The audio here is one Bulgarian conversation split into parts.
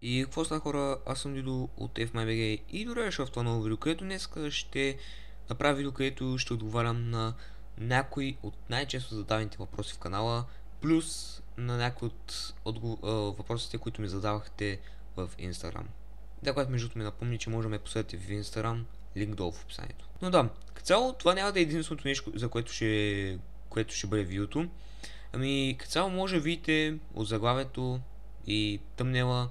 И какво става, хора? Аз съм Дидо от FMyBG и добре дошъл в това ново видео, където днес ще направя видео, където ще отговарям на някои от най-често задаваните въпроси в канала, плюс на някои от въпросите, които ми задавахте в Instagram. Да, което между ми напомни, че може да ме последвате в Instagram, линк долу в описанието. Но да, като цяло това няма да е единственото нещо, за което ще бъде видеото. Ами, като цяло може да видите от заглавието и тъмнела,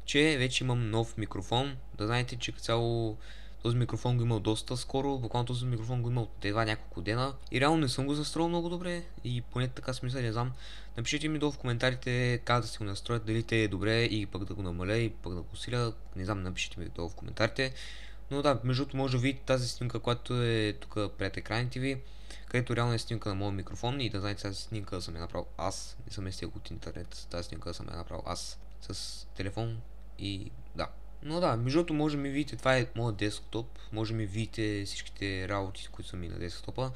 че вече имам нов микрофон. Да знаете, че като цяло този микрофон го имал доста скоро, буквално този микрофон го имал едва няколко дена и реално не съм го настроил много добре и поне така смисъл, не знам. Напишете ми долу в коментарите как да си го настроят, дали те е добре и пък да го намаля и пък да го усиля, не знам, напишете ми долу в коментарите. Но да, между другото може да видите тази снимка, която е тук пред екраните ви, където реално е снимка на моят микрофон и да знаете, тази снимка съм я направил аз, не съм стигал от интернет, тази снимка съм я направил аз с телефон и да. Но да, между другото може да ми видите, това е моят десктоп, може да ми видите всичките работи, които са ми на десктопа.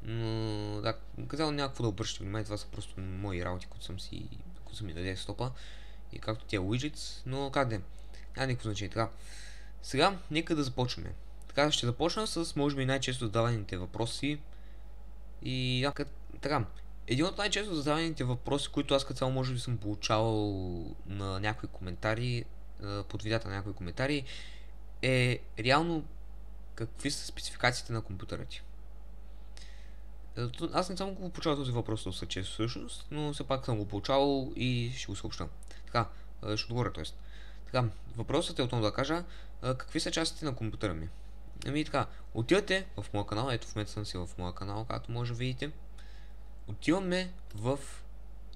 Но да, казал някакво да обръщате внимание, това са просто мои работи, които са ми на десктопа. И както тия widgets, но как де, няма никакво значение. Така, сега нека да започваме. Така, ще започна с може би най-често задаваните въпроси. И да, така, един от най-често задаваните въпроси, които аз като цяло може би съм получавал на някои коментари, под видеята на някои коментари, е реално какви са спецификациите на компютъра ти. Аз не съм го получавал този въпрос доста често всъщност, но все пак съм го получавал и ще го съобща. Така, ще отговоря, т.е. Така, въпросът е отново да кажа, какви са частите на компютъра ми. Ами така, отивате в моя канал, ето в момента съм си в моя канал, както може да видите. Отиваме в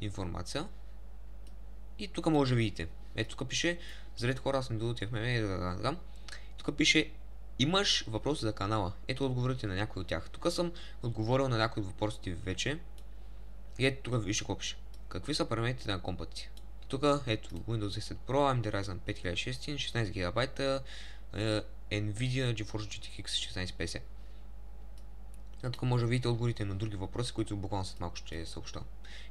информация и тук може да видите. Ето тук пише, здравейте хора, аз съм Дидо от FMyBG. Тук пише, имаш въпроси за канала. Ето отговорите на някой от тях. Тук съм отговорил на някои от въпросите ви и ето тук вижте какво пише. Какви са параметрите на компа ти? Тук ето Windows 10 Pro, AMD Ryzen 5600, 16 ГБ, Nvidia GeForce GTX 1650. Тук може да видите отговорите на други въпроси, които буквално след малко ще съобща.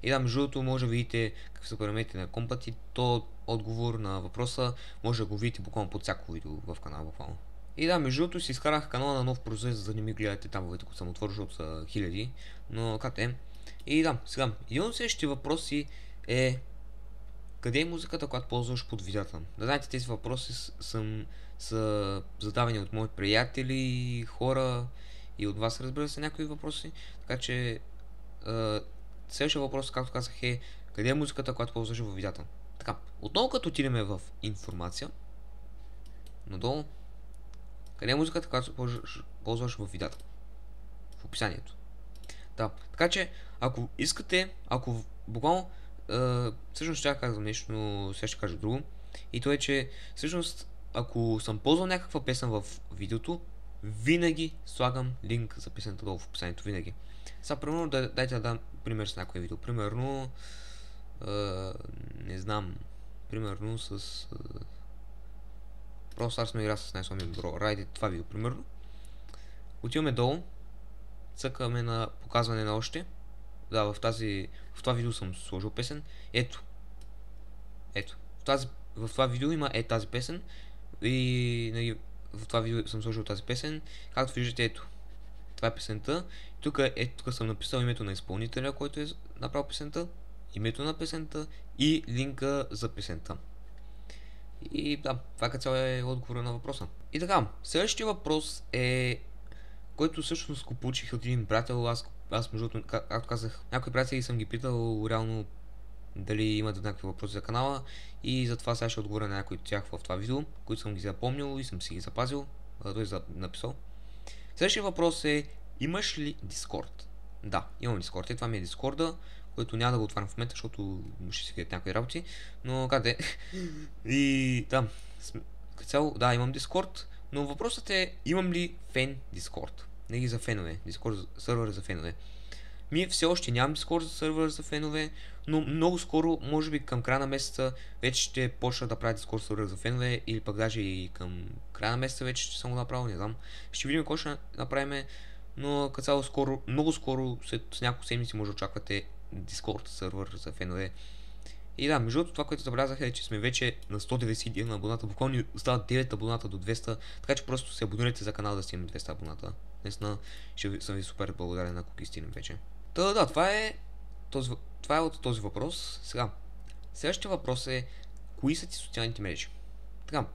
И да, между другото може да видите какви са параметрите на компа ти. То отговор на въпроса може да го видите буквално под всяко видео в канала буквално. И да, между другото си изкарах канала на нов процес, за да не ми гледате табовете, които съм отворил, защото са хиляди. Но как е? И да, сега, един от следващите въпроси е къде е музиката, която ползваш под видеята? Да знаете, тези въпроси са задавани от мои приятели, хора и от вас, разбира се, някои въпроси. Така че следващия въпрос, както казах, е къде е музиката, която ползваш в видеята? Така, отново като отидем в информация, надолу, къде е музиката, която ползваш в видеята? В описанието. Да, така че, ако искате, ако буквално, всъщност ще казвам нещо, но сега ще кажа друго. И то е, че всъщност, ако съм ползвал някаква песен в видеото, винаги слагам линк за песента долу в описанието, винаги. Сега, примерно, дайте да дам пример с някое видео. Примерно, не знам, примерно с Brawl Stars игра с най-слабия бро. Райде това видео, примерно. Отиваме долу, цъкаме на показване на още. Да, в това видео съм сложил песен. Ето. В това видео има тази песен. И в това видео съм сложил тази песен. Както виждате, ето. Това е песента. Тук съм написал името на изпълнителя, който е направил песента, името на песента и линка за песента. И да, това като цяло е отговор на въпроса. И така, следващия въпрос е, който всъщност го получих от един приятел. Аз между другото, както казах, някои приятели съм ги питал реално дали имат някакви въпроси за канала и затова сега ще отговоря на някои от тях в това видео, които съм ги запомнил и съм си ги запазил, т.е. написал. Следващия въпрос е, имаш ли Discord? Да, имам Discord. Това ми е Discord-а, който няма да го отварям в момента, защото ще си видят някои работи, но къде? И да, като цяло, да, имам Discord, но въпросът е, имам ли фен Discord? Не ги за фенове, Discord сервер за фенове. Все още нямам Discord сервер за фенове, но много скоро, може би към края на месеца, вече ще почна да правя Discord сервер за фенове, или пък даже и към края на месеца вече ще съм го направил, не знам. Ще видим какво ще направим, но като цяло много скоро, след няколко седмици може да очаквате Discord сервер за фенове. И да, между другото това, което забелязах е, че сме вече на 191 абоната, буквално остават 9 абоната до 200, така че просто се абонирайте за канала да стигнем 200 абоната. Наистина съм ви супер благодарен, ако ги стигнем вече. Та да, това е от този въпрос. Сега, следващия въпрос е, кои са ти социалните мрежи? Така,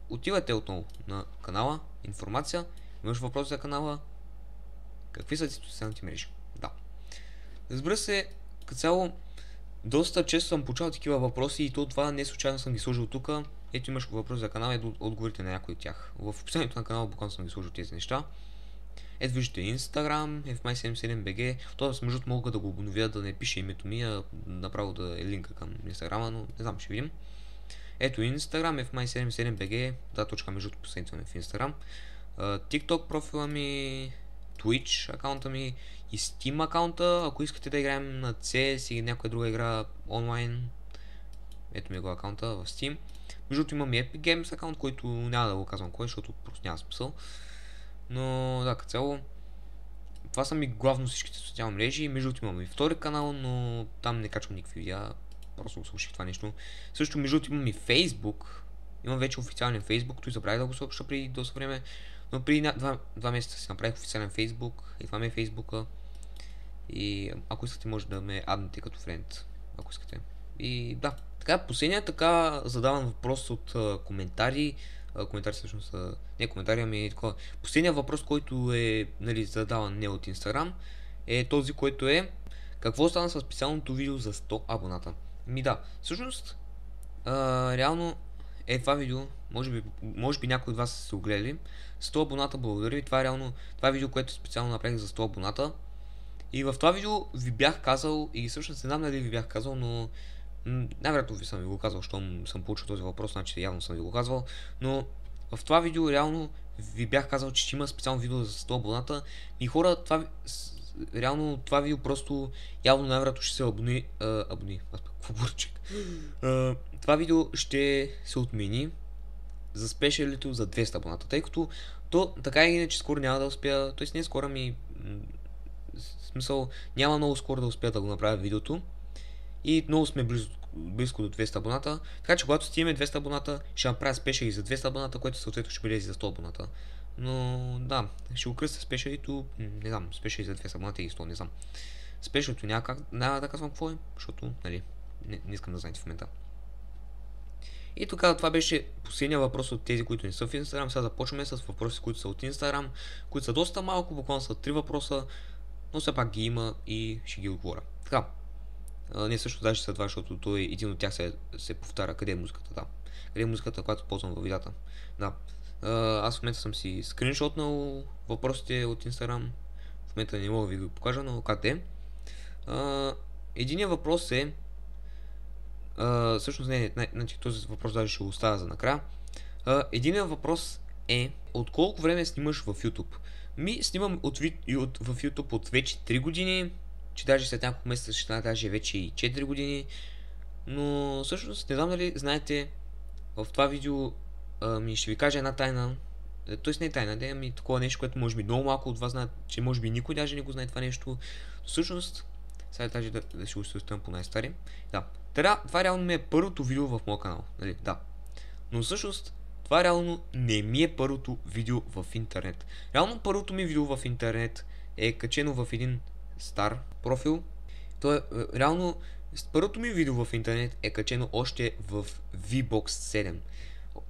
отивате отново на канала, информация, имаш въпрос за канала, какви са ти социалните мрежи? Да. Разбира се, като цяло, доста често съм получавал такива въпроси и това не случайно съм ги сложил тук. Ето имаш въпрос за канала и да отговорите на някой от тях. В описанието на канала буквално съм ги сложил тези неща. Ето виждате Instagram, fmy77bg. Това между мога да го обновя, да не пише името ми, а направо да е линка към Instagram, но не знам, ще видим. Ето Instagram, fmy77bg, да, точка между последните в Instagram. TikTok профила ми, Twitch акаунта ми и Steam акаунта, ако искате да играем на CS или някоя друга игра онлайн. Ето ми го акаунта в Steam. Между другото имам и Epic Games акаунт, който няма да го казвам кой, защото просто няма смисъл. Но да, като цяло, това са ми главно всичките социални мрежи. Между другото имам и втори канал, но там не качвам никакви видеа. Просто го слушах това нещо. Също между другото имам и Facebook. Имам вече официален Facebook, той забравих да го съобща преди доста време. Но преди два месеца си направих официален Facebook и това ми е Фейсбука. И ако искате може да ме аднете като френд, ако искате. И да, така последния така задаван въпрос от коментари. Коментари всъщност не коментари, ами такова. Последният въпрос, който е задаван не от Instagram, е този, който е: какво стана с специалното видео за 100 абоната? Ми да, всъщност реално е това видео, може би някои от вас са се огледали. 100 абоната, благодаря ви, това е реално това видео, което специално направих за 100 абоната. И в това видео ви бях казал, и всъщност не знам дали ви бях казал, но най-вероятно ви съм ви го казал, щом съм получил този въпрос, значи явно съм ви го казвал. Но в това видео реално ви бях казал, че ще има специално видео за 100 абоната. И хора, реално това видео просто явно най-вероятно ще се това видео ще се отмени за спешалито за 200 абоната, тъй като то така или иначе скоро няма да успя, т.е. не скоро в смисъл няма много скоро да успя да го направя видеото. И много сме близко до 200 абоната, така че когато стигнем 200 абоната, ще направя спешали за 200 абоната, което съответно ще бъде за 100 абоната. Но да, ще го кръста спешалито, не знам, спешали за 200 абоната и 100, не знам. Спешалито няма да казвам какво е, защото, нали, не искам да знаете в момента. И тогава това беше последния въпрос от тези, които не са в Instagram. Сега започваме с въпроси, които са от Instagram, които са доста малко, буквално са 3 въпроса, но все пак ги има и ще ги отговоря. Така. Не също даже са два, защото един от тях се повтаря. Къде е музиката? Да. Къде е музиката, която ползвам във видеята? Да. Аз в момента съм си скриншотнал въпросите от Instagram. В момента не мога да ви го покажа, но как е. Единият въпрос е... всъщност значи този въпрос даже ще го оставя за накрая. Единият въпрос е: от колко време снимаш в YouTube? Снимам в YouTube от вече 3 години. Че даже след няколко месеца ще стане даже вече и 4 години. Но всъщност не знам дали знаете, в това видео ще ви кажа една тайна. Тоест не е тайна, ами такова нещо, което може би много малко от вас знаят, че може би никой даже не го знае това нещо. Но всъщност, сега даже да ще го съставям по най-стари. Да, това реално ми е първото видео в моя канал, нали? Да. Но всъщност, това реално не ми е първото видео в интернет. Реално първото ми видео в интернет е качено в един стар профил. Реално първото ми видео в интернет е качено още в VBOX 7.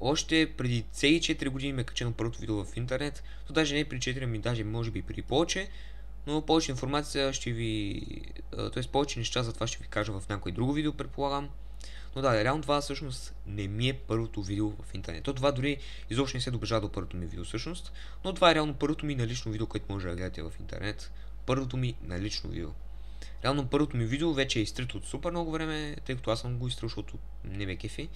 Още преди цели 4 години ме е качено първото видео в интернет. То даже не е при 4, ами даже може би при повече. Но повече информация ще ви... т.е. повече неща за това ще ви кажа в някое друго видео, предполагам. Но да, реално това всъщност не ми е първото видео в интернет. Това дори изобщо не се доближава до първото ми видео всъщност. Но това е реално първото ми налично видео, което може да гледате в интернет. Първото ми налично видео. Реално първото ми видео вече е изтрито от супер много време, тъй като аз съм го изтрил, защото не ме кефи.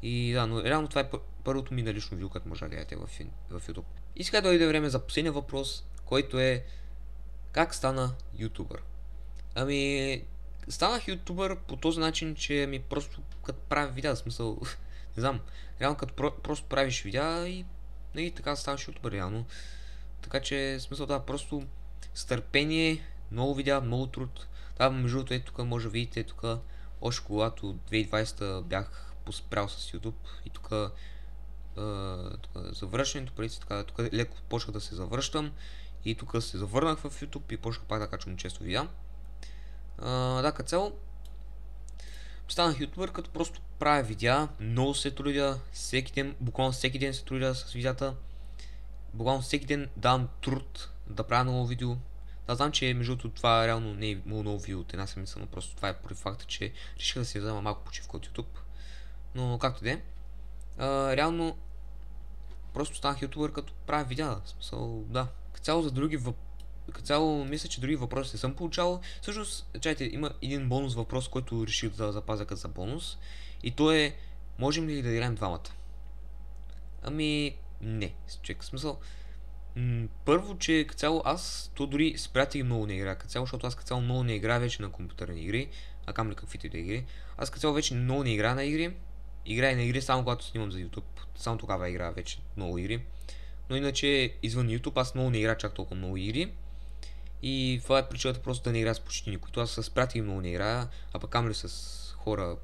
И да, но реално това е първото ми налично видео, което може да гледате в YouTube. И сега дойде време за последния въпрос, който е: как стана ютубър? Ами, станах ютубър по този начин, че просто като правя видеа, в смисъл, не знам, реално като просто правиш видеа и така ставаш ютубър реално. Така че, в смисъл да, просто с търпение, много видеа, много труд. Това между другото е тук, може да видите тук, още когато 2020 бях поспрял с YouTube и тук завръщането, преди тук леко почнах да се завръщам и тук се завърнах в YouTube и почнах пак да качвам често видеа. Да, като цяло станах ютубър, като просто правя видеа, много се трудя, всеки ден, буквално всеки ден се трудя с видеята, буквално всеки ден давам труд да правя ново видео. Да, знам, че между другото това реално не е много видео от една седмица, но просто това е поради факта, че реших да си взема малко почивка от YouTube. Но както де, реално просто станах ютубър като правя видеа. Смисъл, да. Като цяло за други Като цяло мисля, че други въпроси не съм получавал. Всъщност, чайте, има един бонус въпрос, който реших да запазя като за бонус. И то е, можем ли да играем двамата? Ами, не. Чек, смисъл. Първо, че като цяло аз, то дори с приятели много не играя като цяло, защото аз като цяло много не играя вече на компютърни игри, а камо ли каквито и да игри. Аз като цяло вече много не играя на игри. Играя на игри само когато снимам за YouTube. Само тогава играя вече много игри. Но иначе извън YouTube аз много не играя чак толкова много игри. И това е причината просто да не играя с почти никой. Аз с приятели много не играя, а пък камо ли с хора,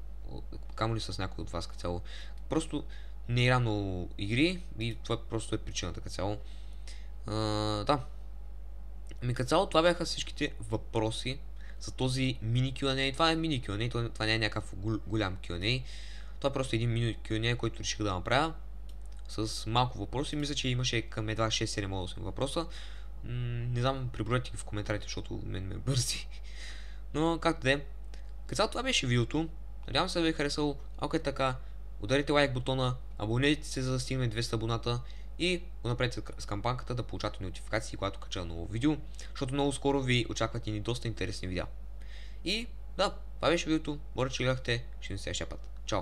камо ли с някой от вас като цяло. Просто не играя много игри и това просто е причината като цяло. Да. Ами като цяло това бяха всичките въпроси за този мини Q&A. Това е мини Q&A, това не е някакъв голям Q&A. Това е просто един мини Q&A, който реших да направя с малко въпроси. Мисля, че имаше към едва 6-7-8 въпроса. Не знам, приброете ги в коментарите, защото мен ме бързи. Но както да е. Като цяло това беше видеото. Надявам се да ви е харесало. Ако е така, ударите лайк бутона, абонирайте се за да стигне 200 абоната и го направете с кампанката да получавате нотификации, когато кача ново видео, защото много скоро ви очакват и доста интересни видеа. И да, това беше видеото. Благодаря, че гледахте. Ще ви следващия път. Чао!